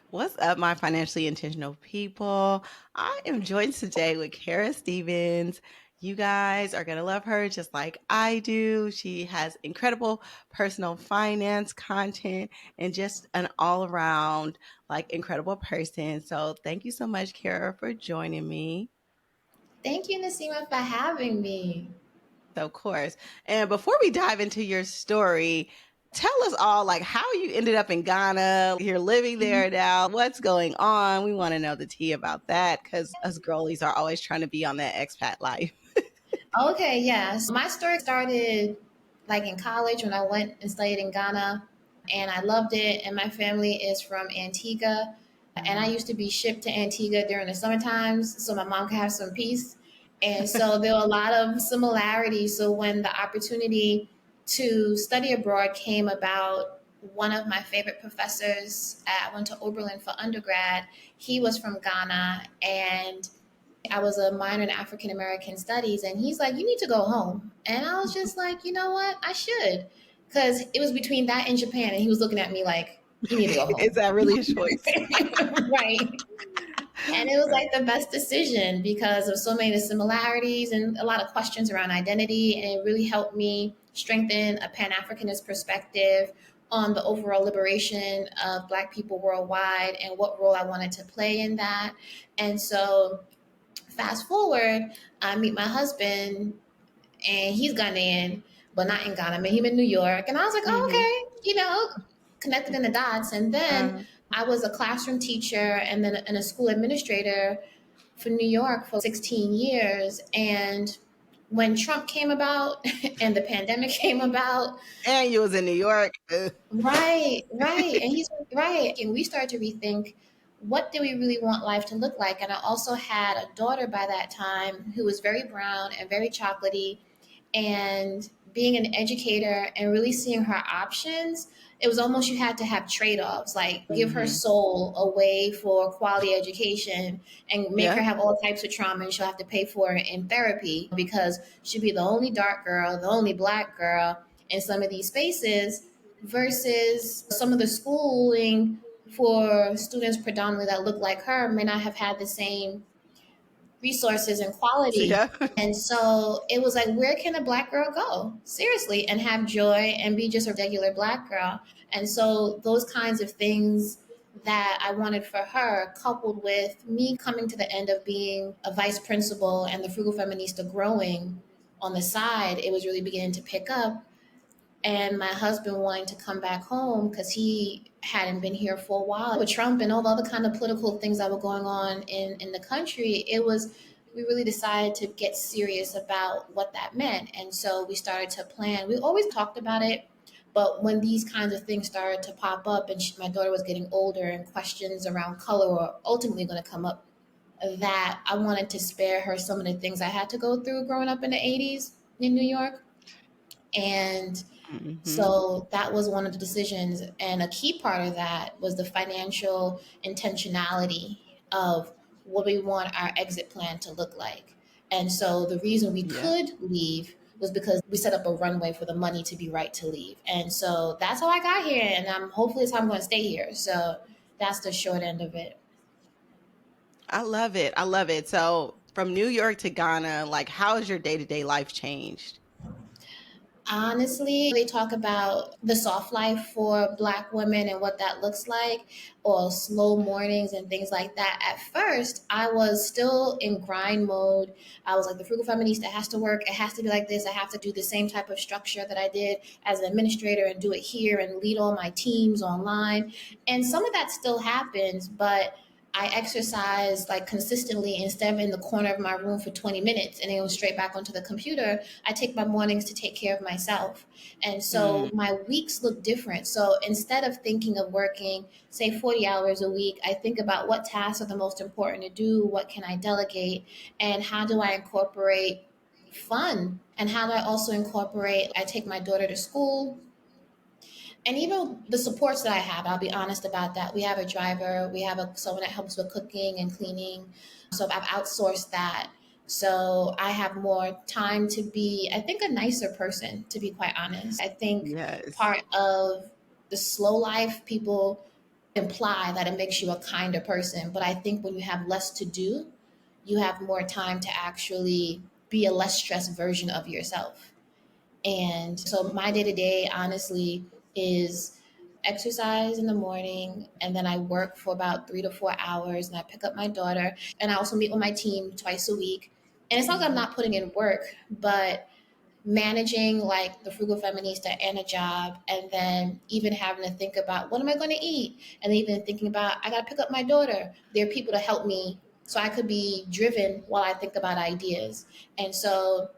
What's up, my financially intentional people? I am joined today with Kara Stevens. You guys are going to love her just like I do. She has incredible personal finance content and just an all around, incredible person. So, thank you so much, Kara, for joining me. Thank you, Nasima, for having me. Of course. And before we dive into your story, tell us all how you ended up in Ghana. You're living there now. What's going on? We want to know the tea about that because us girlies are always trying to be on that expat life. Okay, yes. My story started like in college when I went and studied in Ghana, and I loved it. And my family is from Antigua, and I used to be shipped to Antigua during the summer times so my mom could have some peace. And so there were a lot of similarities. So when the opportunity to study abroad came about, one of my favorite professors, I went to Oberlin for undergrad. He was from Ghana, and I was a minor in African American studies, and he's like, "You need to go home." And I was just like, "You know what? I should," because it was between that and Japan, and he was looking at me like, "You need to go Is home." that really a choice? Right. And it was Right. like the best decision because of so many similarities and a lot of questions around identity. And it really helped me strengthen a Pan Africanist perspective on the overall liberation of Black people worldwide and what role I wanted to play in that. And so fast forward, I meet my husband, and he's Ghanaian, but not in Ghana. I met him in New York, and I was like, oh, Mm-hmm. okay, connected in the dots. And then I was a classroom teacher and then a school administrator for New York for 16 years. And when Trump came about and the pandemic came about, And you was in New York. Ugh. right. And he's right. And we started to rethink, what do we really want life to look like? And I also had a daughter by that time who was very brown and very chocolatey. And being an educator and really seeing her options, it was almost you had to have trade-offs, like give her Mm-hmm. soul away for quality education and make her Yeah. have all types of trauma, and she'll have to pay for it in therapy because she'd be the only dark girl, the only Black girl in some of these spaces, versus some of the schooling for students predominantly that look like her may not have had the same resources and quality. Yeah. And so it was like, where can a Black girl go? Seriously, and have joy and be just a regular Black girl. And so those kinds of things that I wanted for her, coupled with me coming to the end of being a vice principal and the Frugal Feminista growing on the side, it was really beginning to pick up. And my husband wanting to come back home because he hadn't been here for a while with Trump and all the other kind of political things that were going on in the country. It was, we really decided to get serious about what that meant. And so we started to plan. We always talked about it, but when these kinds of things started to pop up and my daughter was getting older and questions around color were ultimately going to come up, that I wanted to spare her some of the things I had to go through growing up in the 80s in New York. And Mm-hmm. so that was one of the decisions. And a key part of that was the financial intentionality of what we want our exit plan to look like. And so the reason we Yeah. could leave was because we set up a runway for the money to be right to leave. And so that's how I got here. And hopefully it's how I'm going to stay here. So that's the short end of it. I love it. I love it. So from New York to Ghana, how has your day-to-day life changed? Honestly, they talk about the soft life for Black women and what that looks like, or slow mornings and things like that. At first, I was still in grind mode. I was like, the Frugal Feminista has to work. It has to be like this. I have to do the same type of structure that I did as an administrator and do it here and lead all my teams online. And some of that still happens, but I exercise like consistently instead of in the corner of my room for 20 minutes and then go straight back onto the computer. I take my mornings to take care of myself. And Mm, so my weeks look different. So instead of thinking of working, say 40 hours a week, I think about what tasks are the most important to do, what can I delegate, and how do I incorporate fun? And how do I also incorporate, I take my daughter to school, and even the supports that I have, I'll be honest about that. We have a driver, we have someone that helps with cooking and cleaning. So I've outsourced that. So I have more time to be, I think, a nicer person, to be quite honest. I think yes. part of the slow life, people imply that it makes you a kinder person. But I think when you have less to do, you have more time to actually be a less stressed version of yourself. And so my day to day, honestly, is exercise in the morning, and then I work for about 3 to 4 hours, and I pick up my daughter, and I also meet with my team twice a week. And it's not that I'm not putting in work, but managing like the Frugal Feminista and a job, and then even having to think about what am I going to eat, and even thinking about I got to pick up my daughter. There are people to help me so I could be driven while I think about ideas. And so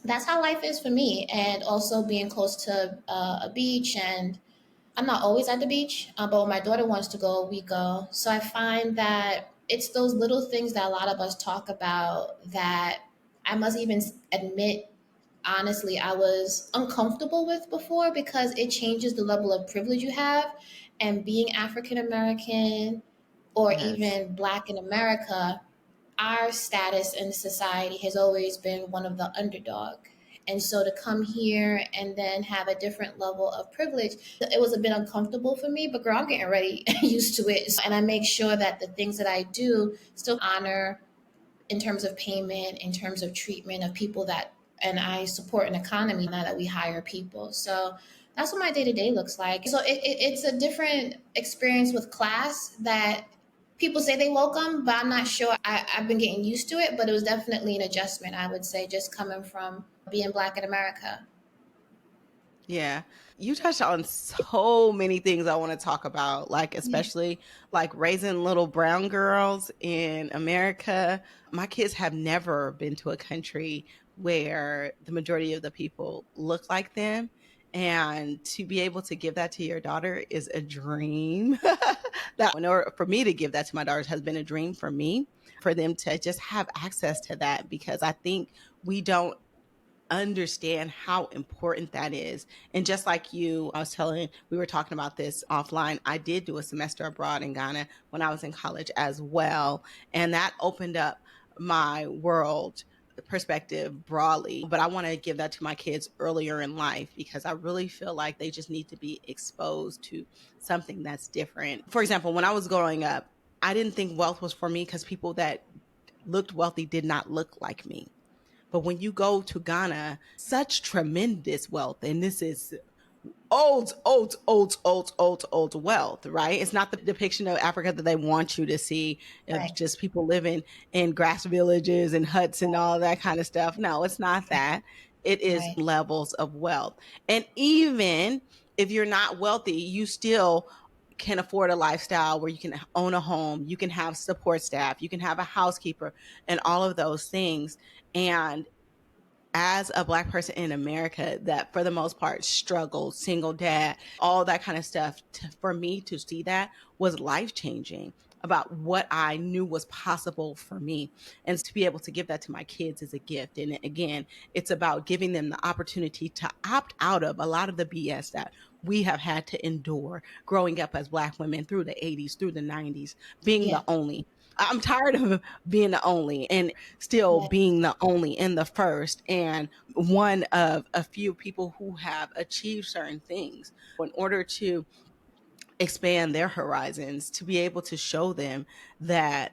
that's how life is for me. And also being close to a beach, and I'm not always at the beach, but when my daughter wants to go, we go. So I find that it's those little things that a lot of us talk about that I must even admit, honestly, I was uncomfortable with before, because it changes the level of privilege you have. And being African American or Yes. even Black in America, our status in society has always been one of the underdog. And so to come here and then have a different level of privilege, it was a bit uncomfortable for me, but girl, I'm getting ready used to it. And I make sure that the things that I do still honor in terms of payment, in terms of treatment of people that, and I support an economy now that we hire people. So that's what my day to day looks like. So it's a different experience with class that people say they welcome, but I'm not sure. I've been getting used to it, but it was definitely an adjustment, I would say, just coming from being Black in America. Yeah. You touched on so many things I want to talk about, like Yeah. especially like raising little brown girls in America. My kids have never been to a country where the majority of the people look like them. And to be able to give that to your daughter is a dream. That in order for me to give that to my daughters has been a dream for me, for them to just have access to that, because I think we don't understand how important that is. And just like you, I was telling, we were talking about this offline. I did do a semester abroad in Ghana when I was in college as well. And that opened up my world perspective broadly. But I want to give that to my kids earlier in life, because I really feel like they just need to be exposed to something that's different. For example, when I was growing up, I didn't think wealth was for me because people that looked wealthy did not look like me. But when you go to Ghana, such tremendous wealth, and this is old wealth, right? It's not the depiction of Africa that they want you to see, of Right. just people living in grass villages and huts and all that kind of stuff. No, it's not that. It is Right. levels of wealth. And even if you're not wealthy, you still can afford a lifestyle where you can own a home, you can have support staff, you can have a housekeeper, and all of those things. And as a Black person in America that for the most part struggled, single dad, all that kind of stuff, for me to see that was life changing about what I knew was possible for me. And to be able to give that to my kids is a gift. And again, it's about giving them the opportunity to opt out of a lot of the BS that we have had to endure growing up as Black women through the 80s, through the 90s, being Yeah. the only. I'm tired of being the only and still Yeah. being the only and the first and one of a few people who have achieved certain things. In order to expand their horizons, to be able to show them that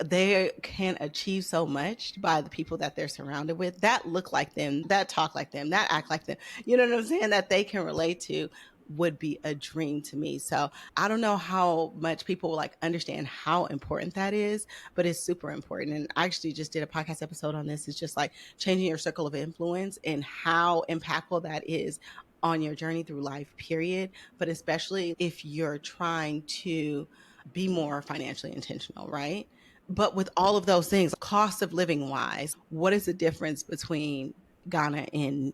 they can achieve so much by the people that they're surrounded with, that look like them, that talk like them, that act like them, you know what I'm saying, that they can relate to, would be a dream to me. So I don't know how much people will like understand how important that is, but it's super important. And I actually just did a podcast episode on this. It's just like changing your circle of influence and how impactful that is on your journey through life, period. But especially if you're trying to be more financially intentional, right? But with all of those things, cost of living wise, what is the difference between Ghana and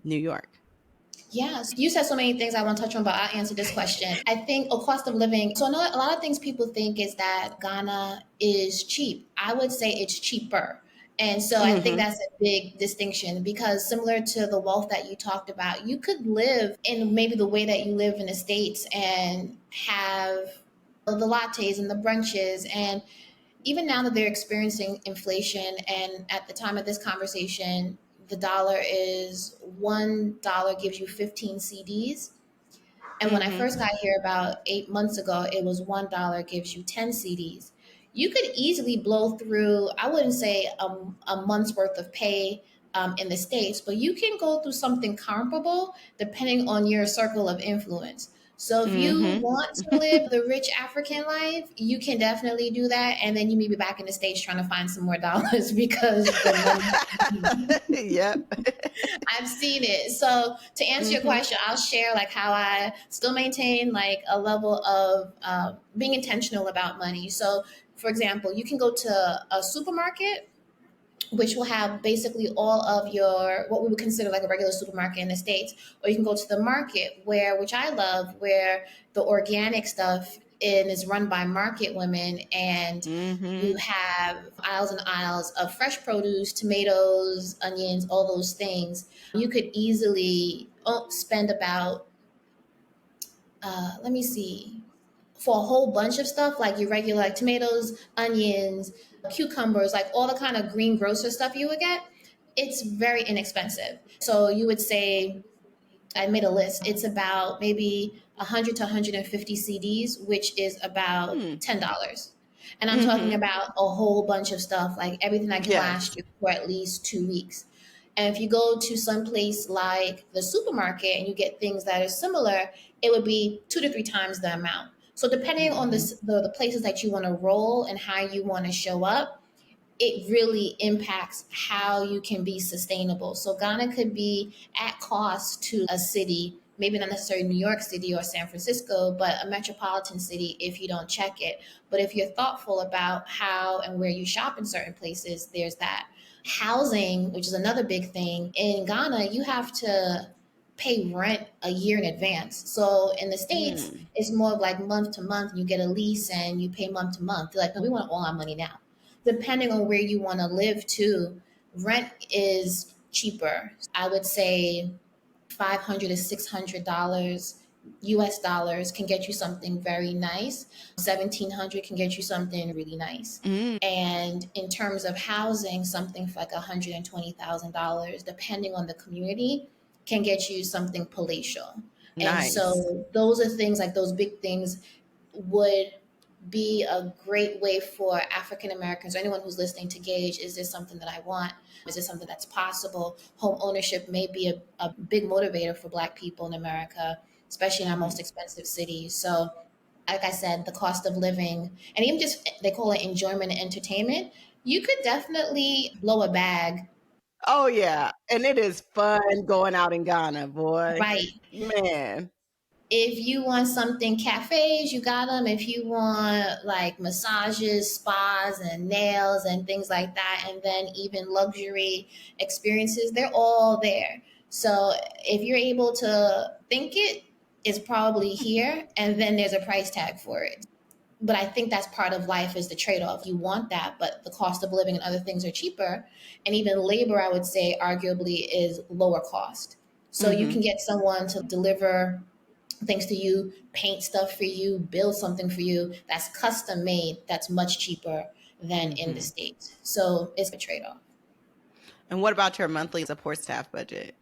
New York? Yes, you said so many things I want to touch on, but I'll answer this question. I think a cost of living. So I know a lot of things people think is that Ghana is cheap. I would say it's cheaper. And so I think Mm-hmm. that's a big distinction, because similar to the wealth that you talked about, you could live in maybe the way that you live in the States and have the lattes and the brunches. And even now that they're experiencing inflation, and at the time of this conversation, the dollar is $1 gives you 15 CDs. And when I Mhm. first got here about 8 months ago, it was $1 gives you 10 CDs. You could easily blow through, I wouldn't say a month's worth of pay in the States, but you can go through something comparable depending on your circle of influence. So if you Mhm. want to live the rich African life, you can definitely do that. And then you may be back in the States trying to find some more dollars because the money. Yep. I've seen it. So to answer your Mhm. question, I'll share like how I still maintain like a level of being intentional about money. So, for example, you can go to a supermarket which will have basically all of your what we would consider like a regular supermarket in the States, or you can go to the market where, which I love, where the organic stuff is run by market women, and you Mhm. have aisles and aisles of fresh produce, tomatoes, onions, all those things. You could easily spend about let me see, for a whole bunch of stuff like your regular like tomatoes, onions, cucumbers, like all the kind of green grocer stuff you would get, it's very inexpensive. So you would say, I made a list. It's about maybe 100 to 150 CDs, which is about Mm. $10. And I'm talking Mhm. about a whole bunch of stuff, like everything that can last Yes. you for at least 2 weeks. And if you go to some place like the supermarket and you get things that are similar, it would be 2 to 3 times the amount. So depending on Mhm. the places that you want to roll and how you want to show up, it really impacts how you can be sustainable. So Ghana could be at cost to a city, maybe not necessarily New York City or San Francisco, but a metropolitan city if you don't check it. But if you're thoughtful about how and where you shop in certain places, there's that. Housing, which is another big thing. In Ghana, you have to pay rent a year in advance. So in the States, Mm. it's more of like month to month. You get a lease and you pay month to month. They're like, no, we want all our money now. Depending on where you want to live too, rent is cheaper. I would say $500 to $600 US dollars can get you something very nice. 1700 can get you something really nice. Mm. And in terms of housing, something for like $120,000, depending on the community, can get you something palatial. And Nice. so those are things like those big things would be a great way for African Americans or anyone who's listening to gauge, is this something that I want? Is this something that's possible? Home ownership may be a big motivator for Black people in America, especially in our most Mhm. expensive cities. So, like I said, the cost of living and even just they call it enjoyment and entertainment, you could definitely blow a bag. Oh, yeah, and it is fun going out in Ghana, boy. Right. Man. If you want something cafes, you got them. If you want like massages, spas, and nails and things like that, and then even luxury experiences, they're all there. So if you're able to think it, it's probably here, and then there's a price tag for it. But I think that's part of life is the trade-off. You want that, but the cost of living and other things are cheaper. And even labor, I would say, arguably is lower cost. So you can Mhm. get someone to deliver things to you, paint stuff for you, build something for you that's custom made, that's much cheaper than in the Mhm. States. So it's a trade off. And what about your monthly support staff budget?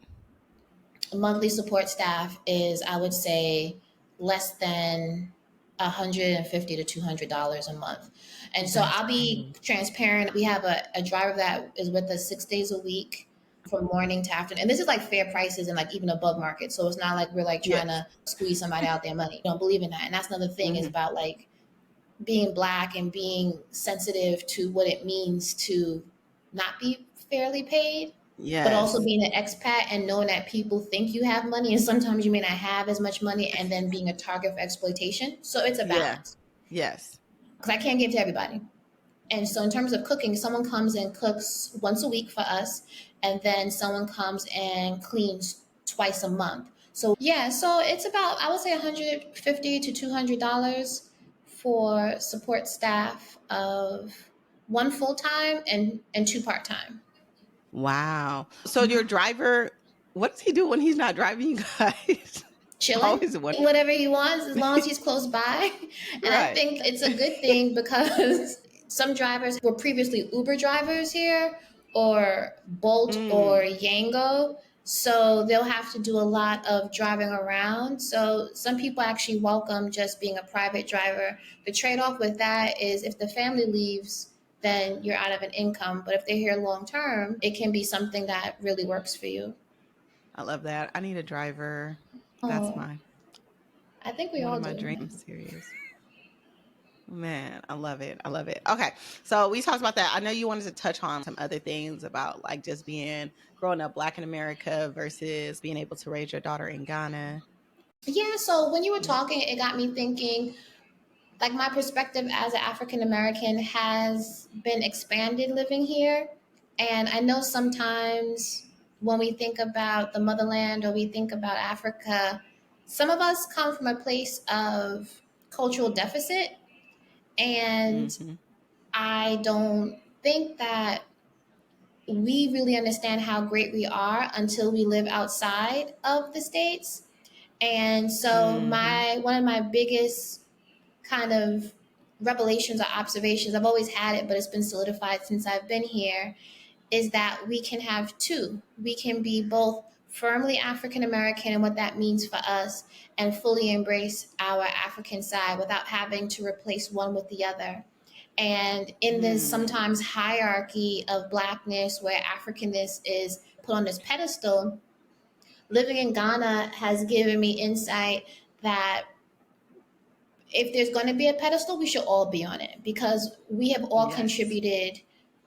Monthly support staff is, I would say, less than $150 to $200 a month. And so That's I'll be great. transparent. We have a driver that is with us 6 days a week from morning to afternoon. And this is like fair prices and like even above market. So it's not like we're like trying Yes. to squeeze somebody out their money. Don't believe in that. And that's another thing is Mhm. about like being Black and being sensitive to what it means to not be fairly paid, but also Yes. being an expat and knowing that people think you have money and sometimes you may not have as much money, and then being a target for exploitation. So it's a Yeah. balance Yes. because I can't give to everybody. And so in terms of cooking, someone comes and cooks once a week for us, and then someone comes and cleans twice a month. So yeah, so it's about, I would say, $150 to $200 for support staff of one full time and two part time. Wow. So your driver, what does he do when he's not driving you guys? I Chilling, always wonder. whatever he wants, as long as he's close by. And I Right. think it's a good thing because some drivers were previously Uber drivers here or Bolt or Mm. Yango. So they'll have to do a lot of driving around. So some people actually welcome just being a private driver. The trade off with that is if the family leaves, then you're out of an income. But if they're here long term, it can be something that really works for you. I love that. I need a driver. That's Oh, my I think we one all of my do. dreams series. Man, I love it. I love it. Okay. So we talked about that. I know you wanted to touch on some other things about like just being growing up Black in America versus being able to raise your daughter in Ghana. Yeah, so when you were Yeah. talking, it got me thinking like my perspective as an African American has been expanded living here. And I know sometimes when we think about the motherland or we think about Africa, some of us come from a place of cultural deficit. And Mm-hmm. I don't think that we really understand how great we are until we live outside of the States. And so Mm-hmm. my one of my biggest kind of revelations or observations, I've always had it, but it's been solidified since I've been here, is that we can have two. We can be both firmly African American and what that means for us, and fully embrace our African side without having to replace one with the other. And in this Mm. sometimes hierarchy of Blackness where Africanness is put on this pedestal, living in Ghana has given me insight that if there's going to be a pedestal, we should all be on it because we have all Yes. contributed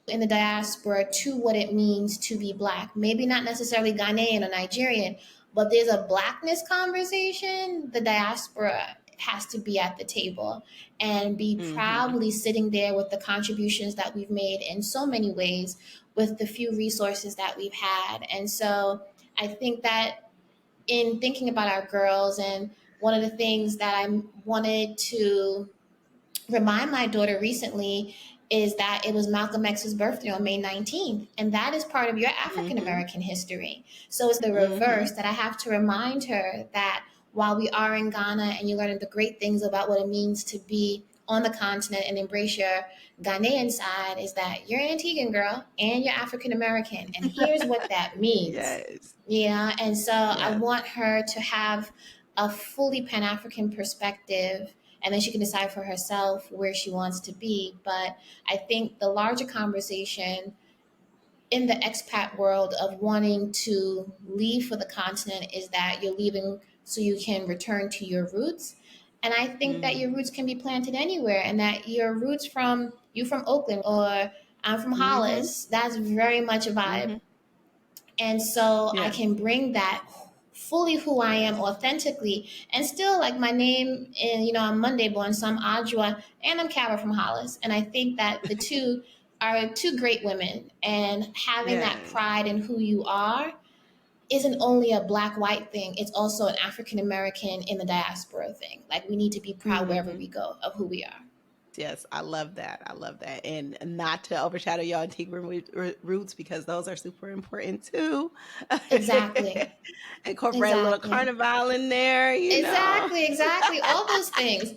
in the diaspora to what it means to be Black. Maybe not necessarily Ghanaian or Nigerian, but there's a Blackness conversation. The diaspora has to be at the table and be Mm-hmm. proudly sitting there with the contributions that we've made in so many ways with the few resources that we've had. And so I think that in thinking about our girls, and one of the things that I wanted to remind my daughter recently is that it was Malcolm X's birthday on May 19th, and that is part of your African Mm-hmm. American history. So it's the Mm-hmm. reverse that I have to remind her that while we are in Ghana and you're learning the great things about what it means to be on the continent and embrace your Ghanaian side, is that you're Antiguan girl and you're African American, and here's what that means. Yes. Yeah, and so I Yes. want her to have a fully Pan African perspective, and then she can decide for herself where she wants to be. But I think the larger conversation in the expat world of wanting to leave for the continent is that you're leaving so you can return to your roots. And I think that your Mm-hmm. roots can be planted anywhere, and that your roots from you from Oakland or I'm from Mm-hmm. Hollis, that's very much a vibe. Mm-hmm. And so I Yes. can bring that fully who I am Yes. authentically, and still like my name, and I'm Monday born, so I'm Adjoa, and I'm Kara from Hollis. And I think that the two are two great women, and having that Yes. pride in who you are isn't only a black white thing, it's also an African American in the diaspora thing. Like we need to be proud wherever Mm-hmm. we go of who we are. Yes, I love that. I love that. And not to overshadow your antique roots because those are super important too. Exactly. Incorporate a little Exactly. carnival in there, you know. Exactly. All those things.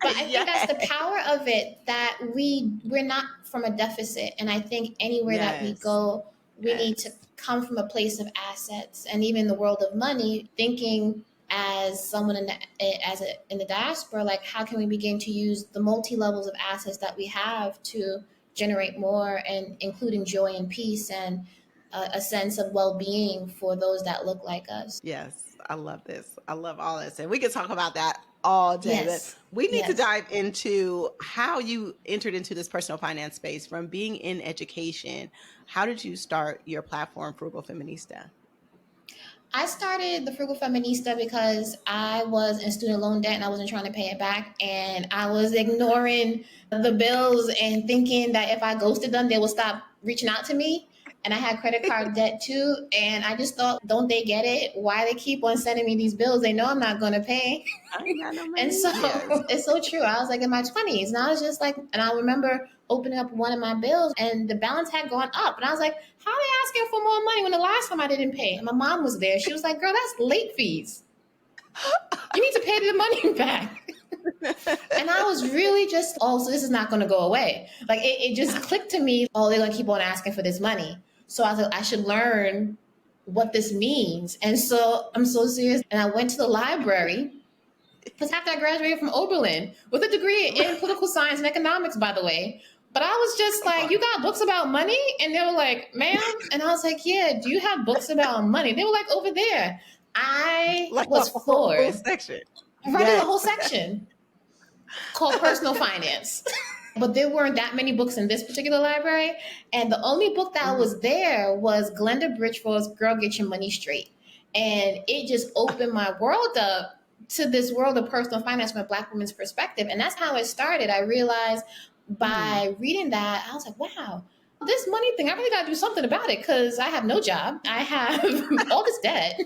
But I think that's the Yes. power of it, that we're not from a deficit. And I think anywhere that we Yes. go, we need to Yes. come from a place of assets. And even in the world of money, thinking as someone in the diaspora, like how can we begin to use the multi levels of assets that we have to generate more, and including joy and peace, and a sense of well-being for those that look like us. Yes. I love this. I love all this. And we could talk about that all day, but Yes. we need to Yes. dive into how you entered into this personal finance space from being in education. How did you start your platform, Frugal Feminista? I started the Frugal Feminista because I was in student loan debt and I wasn't trying to pay it back. And I was ignoring the bills and thinking that if I ghosted them, they would stop reaching out to me. And I had credit card debt too. And I just thought, don't they get it? Why they keep on sending me these bills? They know I'm not going to pay. I ain't got no And money. so Yes. it's so true. I was like in my 20s, and I was just like, and I remember opening up one of my bills and the balance had gone up. And I was like, how are they asking for more money when the last time I didn't pay? And my mom was there. She was like, girl, that's late fees. You need to pay the money back. And I was really just, oh, so this is not going to go away. Like it just clicked to me, oh, they're going to keep on asking for this money. So I was like, I should learn what this means. And so I'm so serious. And I went to the library because after I graduated from Oberlin with a degree in political science and economics, by the way. But I was just Come like, on. you got books about money? And they were like, ma'am. And I was like, yeah, do you have books about money? They were like, over there. I Like a was whole floored. section. Right, there's a whole Yes. section called personal finance. But there weren't that many books in this particular library. And the only book that Mhm. was there was Glenda Bridgeford's Girl Get Your Money Straight. And it just opened my world up to this world of personal finance from a Black woman's perspective. And that's how it started. I realized Mm. by reading that, I was like, wow, this money thing, I really got to do something about it because I have no job. I have all this debt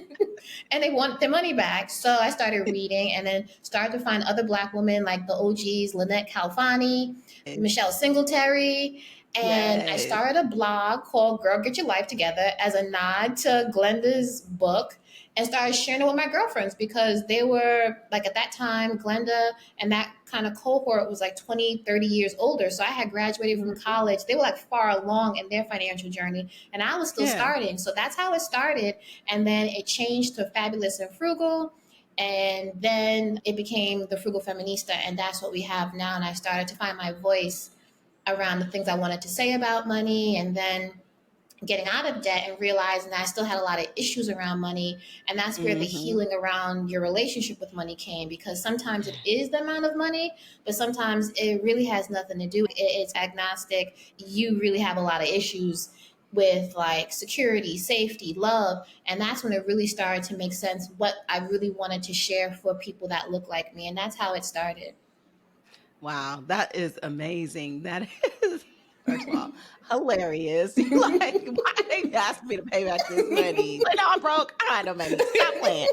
and they want their money back. So I started reading and then started to find other Black women like the OGs, Lynette Calfani, Michelle Singletary. And I Yes. started a blog called Girl Get Your Life Together as a nod to Glenda's book and started sharing it with my girlfriends because they were like at that time, Glenda and that kind of cohort was like 20, 30 years older. So I had graduated from Mhm. college. They were like far along in their financial journey and I was still Yeah. starting. So that's how it started. And then it changed to Fabulous and Frugal. And then it became the Frugal Feminista. And that's what we have now. And I started to find my voice around the things I wanted to say about money. And then getting out of debt and realizing that I still had a lot of issues around money. And that's where the Mhm. healing around your relationship with money came because sometimes it is the amount of money, but sometimes it really has nothing to do. It's agnostic. You really have a lot of issues with like security, safety, love. And that's when it really started to make sense what I really wanted to share for people that look like me. And that's how it started. Wow, that is amazing. That is, first of all, hilarious. Like, why they ask me to pay back this money? Like, no, I'm broke. I don't have no money. Stop playing.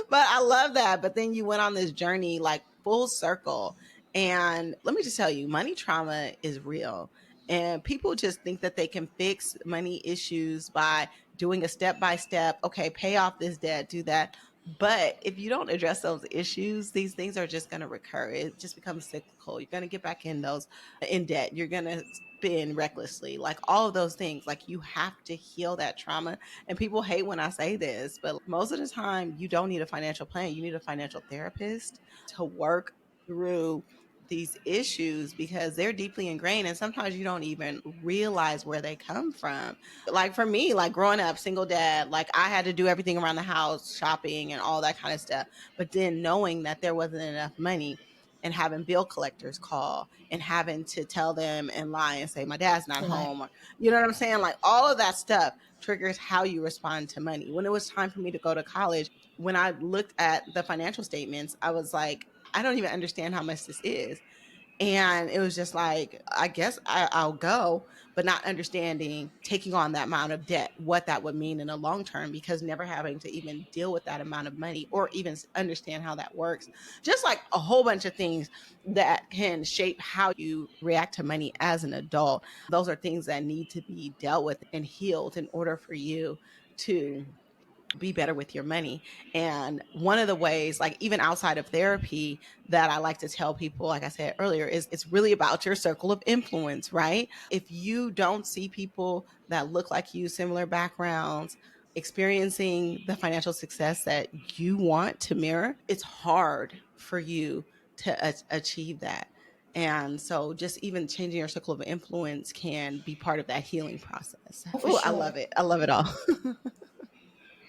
But I love that. But then you went on this journey like full circle. And let me just tell you, money trauma is real. And people just think that they can fix money issues by doing a step by step, okay, pay off this debt, do that. But if you don't address those issues, these things are just going to recur. It just becomes cyclical. You're going to get back in those in debt. You're going to spend recklessly, like all of those things. Like you have to heal that trauma. And people hate when I say this, but most of the time, you don't need a financial plan. You need a financial therapist to work through these issues because they're deeply ingrained and sometimes you don't even realize where they come from. Like for me, like growing up, single dad, like I had to do everything around the house, shopping and all that kind of stuff. But then knowing that there wasn't enough money and having bill collectors call and having to tell them and lie and say, my dad's not Right. home, or you know what I'm saying? Like all of that stuff triggers how you respond to money. When it was time for me to go to college, when I looked at the financial statements, I was like, I don't even understand how much this is. And it was just like, I guess I'll go, but not understanding taking on that amount of debt, what that would mean in the long term, because never having to even deal with that amount of money or even understand how that works. Just like a whole bunch of things that can shape how you react to money as an adult. Those are things that need to be dealt with and healed in order for you to be better with your money. And one of the ways, like even outside of therapy, that I like to tell people, like I said earlier, is it's really about your circle of influence, right? If you don't see people that look like you, similar backgrounds, experiencing the financial success that you want to mirror, it's hard for you to achieve that. And so just even changing your circle of influence can be part of that healing process. Oh, for Oh, I sure. love it. I love it all.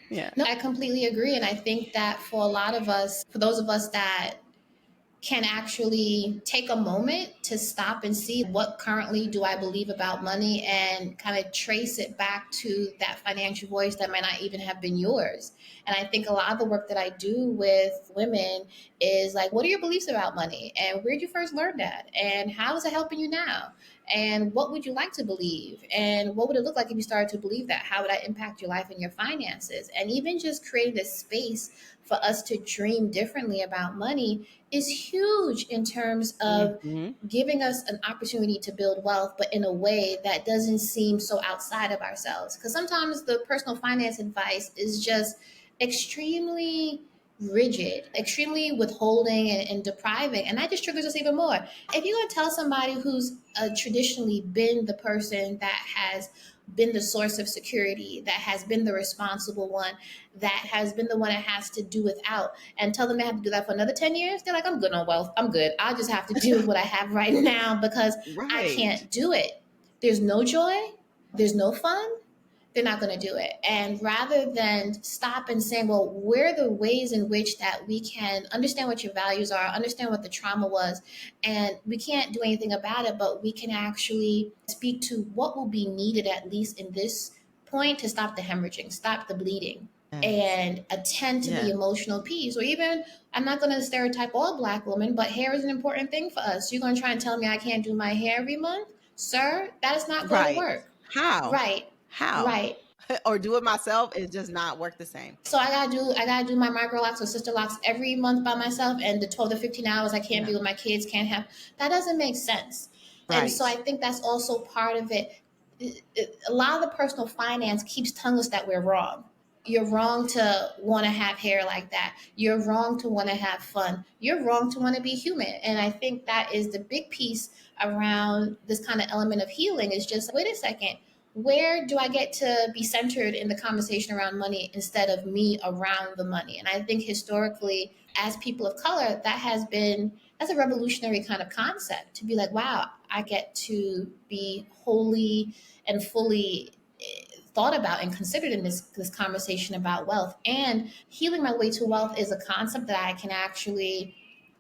Yeah. No, I completely agree. And I think that for a lot of us, for those of us that can actually take a moment to stop and see what currently do I believe about money and kind of trace it back to that financial voice that might not even have been yours. And I think a lot of the work that I do with women is like, what are your beliefs about money? And where did you first learn that? And how is it helping you now? And what would you like to believe? And what would it look like if you started to believe that? How would that impact your life and your finances? And even just creating this space for us to dream differently about money is huge in terms of Mhm. giving us an opportunity to build wealth, but in a way that doesn't seem so outside of ourselves. Because sometimes the personal finance advice is just extremely rigid, extremely withholding and depriving. And that just triggers us even more. If you're going to tell somebody who's traditionally been the person that has been the source of security, that has been the responsible one, that has been the one that has to do without, and tell them they have to do that for another 10 years, they're like, I'm good on wealth. I'm good. I just have to deal with what I have right now because I Right. can't do it. There's no joy, there's no fun, they're not going to do it. And rather than stop and saying, well, where are the ways in which that we can understand what your values are, understand what the trauma was, and we can't do anything about it, but we can actually speak to what will be needed, at least in this point, to stop the hemorrhaging, stop the bleeding, Yes. and attend to the Yes. emotional piece. Or even, I'm not going to stereotype all Black women, but hair is an important thing for us. You're going to try and tell me I can't do my hair every month? Sir, that is not going to Right. work. How? Right, How? right. Or do it myself, it does not work the same. So I gotta do my micro locks or sister locks every month by myself, and the 12 to 15 hours I can't Yeah. be with my kids, can't have, that doesn't make sense. And so I Right. think that's also part of it. A lot of the personal finance keeps telling us that we're wrong. You're wrong to want to have hair like that. You're wrong to want to have fun. You're wrong to want to be human. And I think that is the big piece around this kind of element of healing, is just, wait a second, where do I get to be centered in the conversation around money instead of me around the money? And I think historically, as people of color, that's a revolutionary kind of concept, to be like, wow, I get to be wholly and fully thought about and considered in this conversation about wealth. And healing my way to wealth is a concept that I can actually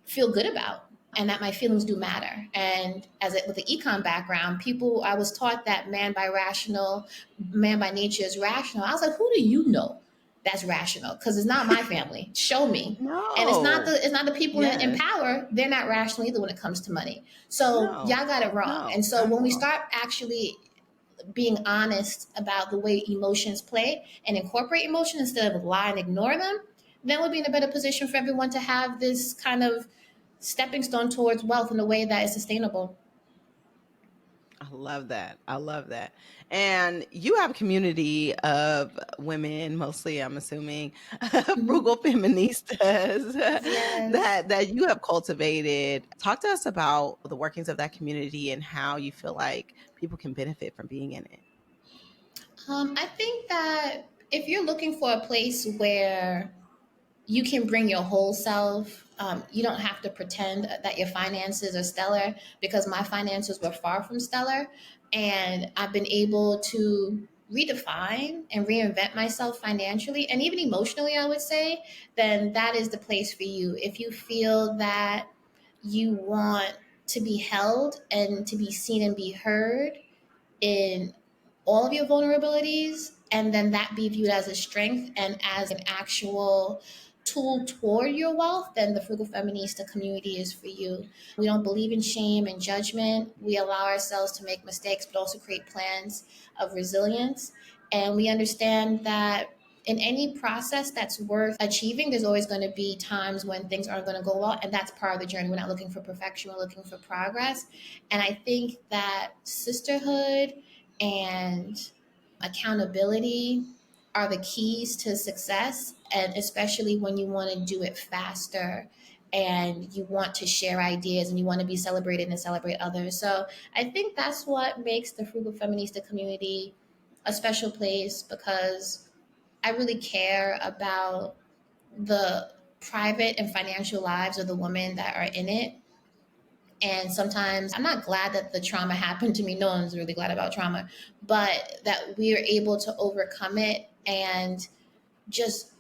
feel good about, and that my feelings do matter. And with the econ background, I was taught that man by nature is rational. I was like, who do you know that's rational? Because it's not my family. Show me. And No. it's not the people in Yes. power. They're not rational either when it comes to money. So No. y'all got it wrong. No, And so not at when we all. start actually being honest about the way emotions play and incorporate emotion instead of lie and ignore them, then we'll be in a better position for everyone to have this kind of stepping stone towards wealth in a way that is sustainable. I love that. I love that. And you have a community of women, mostly, I'm assuming, Mhm. frugal feministas Yes. that you have cultivated. Talk to us about the workings of that community and how you feel like people can benefit from being in it. I think that if you're looking for a place where you can bring your whole self. You don't have to pretend that your finances are stellar, because my finances were far from stellar. And I've been able to redefine and reinvent myself financially and even emotionally, I would say. Then that is the place for you. If you feel that you want to be held and to be seen and be heard in all of your vulnerabilities, and then that be viewed as a strength and as an actual tool toward your wealth, then the Frugal Feminista community is for you. We don't believe in shame and judgment. We allow ourselves to make mistakes, but also create plans of resilience. And we understand that in any process that's worth achieving, there's always going to be times when things aren't going to go well. And that's part of the journey. We're not looking for perfection, we're looking for progress. And I think that sisterhood and accountability are the keys to success, and especially when you want to do it faster and you want to share ideas and you want to be celebrated and celebrate others. So I think that's what makes the Frugal Feminista community a special place, because I really care about the private and financial lives of the women that are in it. And sometimes I'm not glad that the trauma happened to me. No one's really glad about trauma, but that we are able to overcome it and just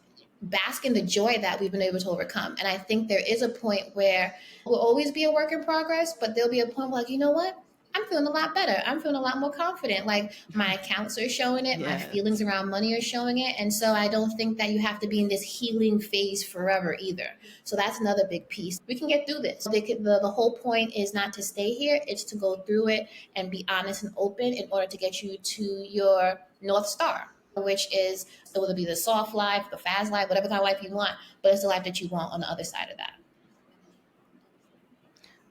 bask in the joy that we've been able to overcome. And I think there is a point where we'll always be a work in progress, but there'll be a point where, like, you know what? I'm feeling a lot better. I'm feeling a lot more confident. Like, my accounts are showing it, my feelings Yes. around money are showing it. And so I don't think that you have to be in this healing phase forever either. So that's another big piece. We can get through this. The whole point is not to stay here, it's to go through it and be honest and open in order to get you to your North Star, which is, whether it be the soft life, the fast life, whatever kind of life you want, but it's the life that you want on the other side of that.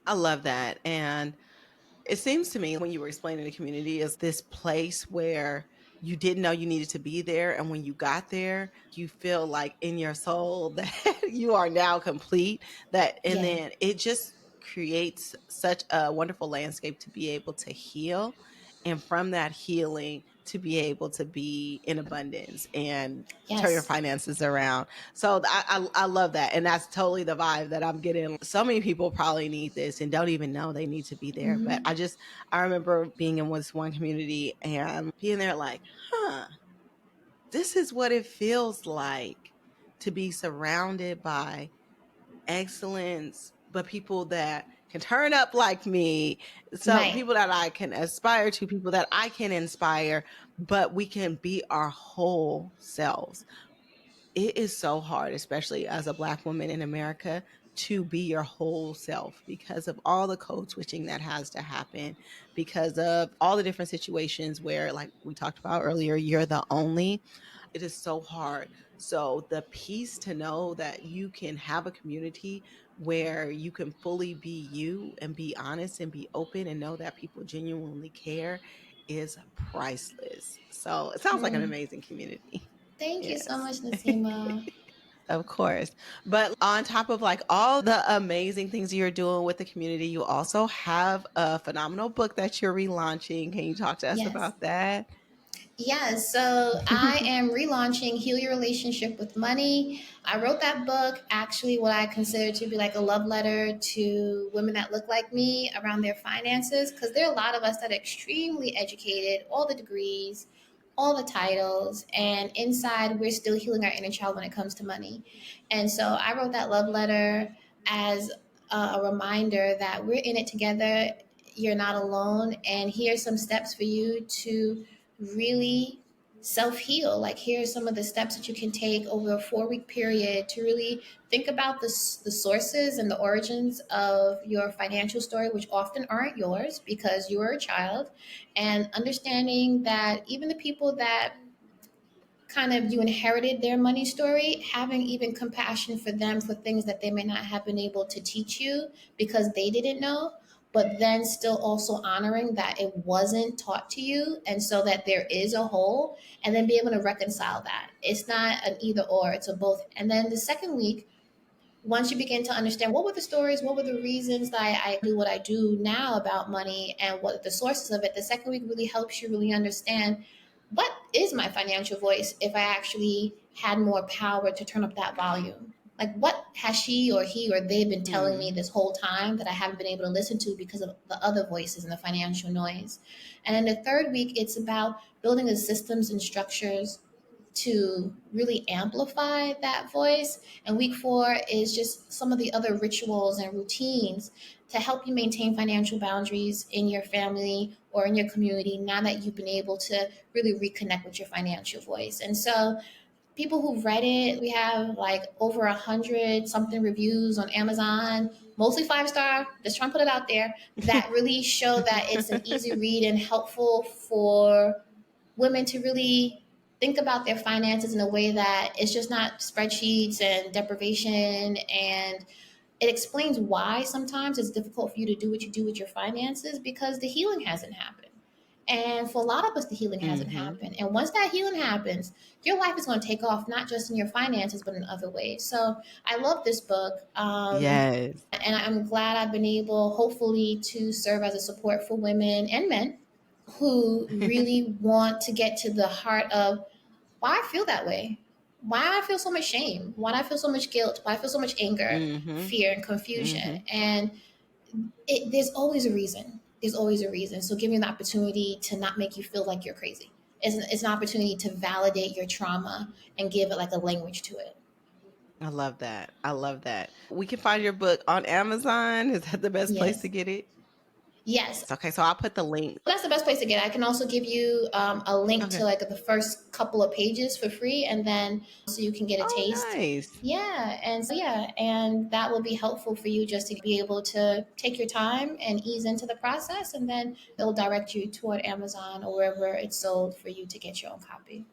I love that. And it seems to me when you were explaining the community is this place where you didn't know you needed to be there. And when you got there, you feel like in your soul that you are now complete. And Yeah. then it just creates such a wonderful landscape to be able to heal. And from that healing, to be able to be in abundance and turn your Yes. finances around. So I love that. And that's totally the vibe that I'm getting. So many people probably need this and don't even know they need to be there. But Hmm. I remember being in this one community and being there like, huh, this is what it feels like to be surrounded by excellence, but people that can turn up like me. So Right. people that I can aspire to, people that I can inspire, but we can be our whole selves. It is so hard, especially as a Black woman in America, to be your whole self because of all the code switching that has to happen, because of all the different situations where, like we talked about earlier, you're the only. It is so hard. So, the peace to know that you can have a community where you can fully be you and be honest and be open and know that people genuinely care is priceless. So, it sounds like an True. amazing community. Thank you so Yes. much, Nasima. Of course. But on top of like all the amazing things you're doing with the community, you also have a phenomenal book that you're relaunching. Can you talk to us Yes. about that? Yes, so I am relaunching Heal Your Relationship with Money. I wrote that book, actually, what I consider to be like a love letter to women that look like me around their finances, because there are a lot of us that are extremely educated, all the degrees, all the titles, and inside we're still healing our inner child when it comes to money. And so I wrote that love letter as a reminder that we're in it together. You're not alone, and here's some steps for you to really self heal. Like, here are some of the steps that you can take over a 4 week period to really think about the sources and the origins of your financial story, which often aren't yours because you were a child, and understanding that even the people that kind of you inherited their money story, having even compassion for them for things that they may not have been able to teach you because they didn't know, but then still also honoring that it wasn't taught to you, and so that there is a whole, and then be able to reconcile that. It's not an either or, it's a both. And then the second week, once you begin to understand what were the stories, what were the reasons that I do what I do now about money and what are the sources of it, the second week really helps you really understand what is my financial voice if I actually had more power to turn up that volume. Like, what has she or he or they been telling me Hmm. this whole time that I haven't been able to listen to because of the other voices and the financial noise? And then the third week, it's about building the systems and structures to really amplify that voice. And week 4 is just some of the other rituals and routines to help you maintain financial boundaries in your family or in your community now that you've been able to really reconnect with your financial voice. And so, people who've read it, we have like over 100 something reviews on Amazon, mostly 5 star. Just trying to put it out there, that really show that it's an easy read and helpful for women to really think about their finances in a way that it's just not spreadsheets and deprivation. And it explains why sometimes it's difficult for you to do what you do with your finances because the healing hasn't happened. And for a lot of us, the healing hasn't Hmm. happened. And once that healing happens, your life is going to take off, not just in your finances, but in other ways. So I love this book. Yes. And I'm glad I've been able, hopefully, to serve as a support for women and men who really want to get to the heart of why I feel that way. Why I feel so much shame. Why I feel so much guilt. Why I feel so much anger, Hmm. fear, and confusion. Hmm. And there's always a reason. There's always a reason. So give me the opportunity to not make you feel like you're crazy. It's an opportunity to validate your trauma and give it like a language to it. I love that. I love that. We can find your book on Amazon. Is that the best place to Yes. get it? Yes. Okay, so I'll put the link. That's the best place to get it. I can also give you a link to Okay. like the first couple of pages for free, and then so you can get a Oh, taste. nice. Yeah, and so yeah, and that will be helpful for you just to be able to take your time and ease into the process, and then it'll direct you toward Amazon or wherever it's sold for you to get your own copy.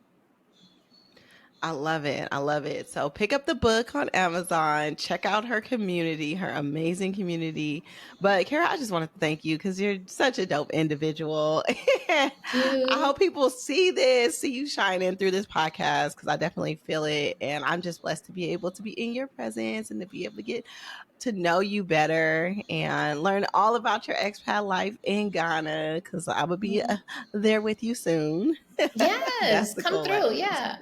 I love it. I love it. So pick up the book on Amazon, check out her community, her amazing community. But Kara, I just want to thank you because you're such a dope individual. I Thank you. hope people see this, see you shining through this podcast because I definitely feel it. And I'm just blessed to be able to be in your presence and to be able to get to know you better and learn all about your expat life in Ghana because I will be there with you soon. That's Yes, the come goal at through. least. Yeah.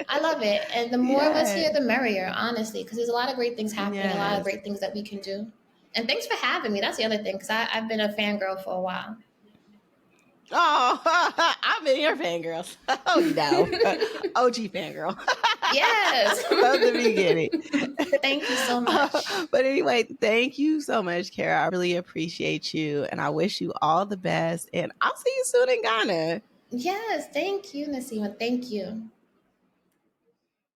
I love it. And the more of us Yeah. here, the merrier, honestly, because there's a lot of great things happening, a lot of Yes. great things that we can do. And thanks for having me. That's the other thing, because I've been a fangirl for a while. Oh, I've been your fangirl. Oh, you know, OG fangirl Yes. from the beginning. Thank you so much. But anyway, thank you so much, Kara. I really appreciate you, and I wish you all the best. And I'll see you soon in Ghana. Yes, thank you, Nasima. Thank you.